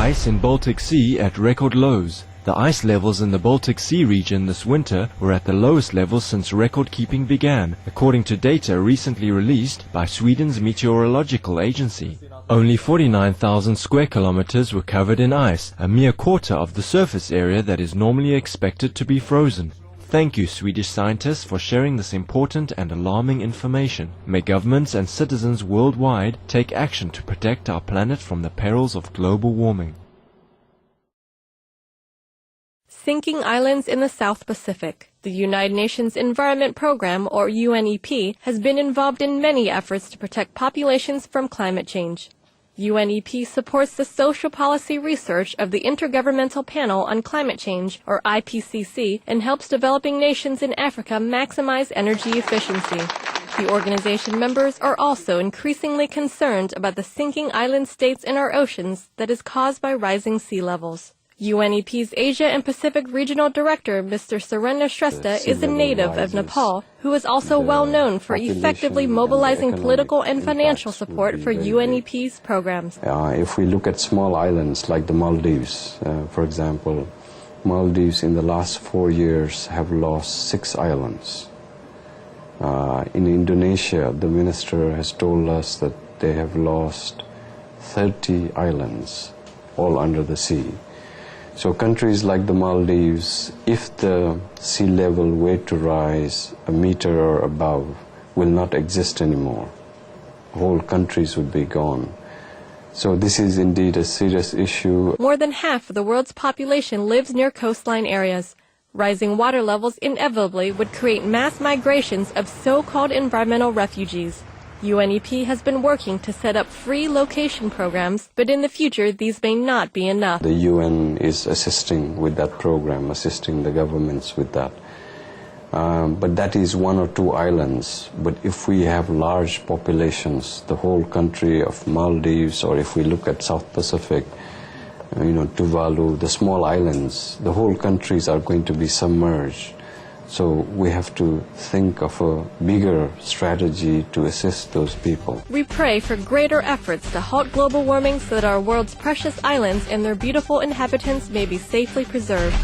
Ice in Baltic Sea at record lows. The ice levels in the Baltic Sea region this winter were at the lowest levels since record keeping began, according to data recently released by Sweden's meteorological agency. Only 49,000 square kilometers were covered in ice, a mere quarter of the surface area that is normally expected to be frozen. Thank you, Swedish scientists, for sharing this important and alarming information. May governments and citizens worldwide take action to protect our planet from the perils of global warming. Sinking islands in the South Pacific. The United Nations Environment Programme, or UNEP, has been involved in many efforts to protect populations from climate change. UNEP supports the social policy research of the Intergovernmental Panel on Climate Change, or IPCC, and helps developing nations in Africa maximize energy efficiency. The organization members are also increasingly concerned about the sinking island states in our oceans that is caused by rising sea levels. UNEP's Asia and Pacific Regional Director, Mr. Surendra Shrestha, is a native of Nepal, who is also well known for effectively mobilizing political and financial support for UNEP's programs. If we look at small islands like the Maldives, for example, Maldives in the last 4 years have lost 6 islands. In Indonesia, the minister has told us that they have lost 30 islands, all under the sea. So countries like the Maldives, if the sea level were to rise a meter or above, will not exist anymore. Whole countries would be gone. So this is indeed a serious issue. More than half of the world's population lives near coastline areas. Rising water levels inevitably would create mass migrations of so-called environmental refugees. UNEP has been working to set up free location programs, but in the future these may not be enough. The UN is assisting with that program, assisting the governments with that. But that is 1 or 2 islands. But if we have large populations, the whole country of Maldives, or if we look at South Pacific, Tuvalu, the small islands, the whole countries are going to be submerged. So we have to think of a bigger strategy to assist those people. We pray for greater efforts to halt global warming so that our world's precious islands and their beautiful inhabitants may be safely preserved.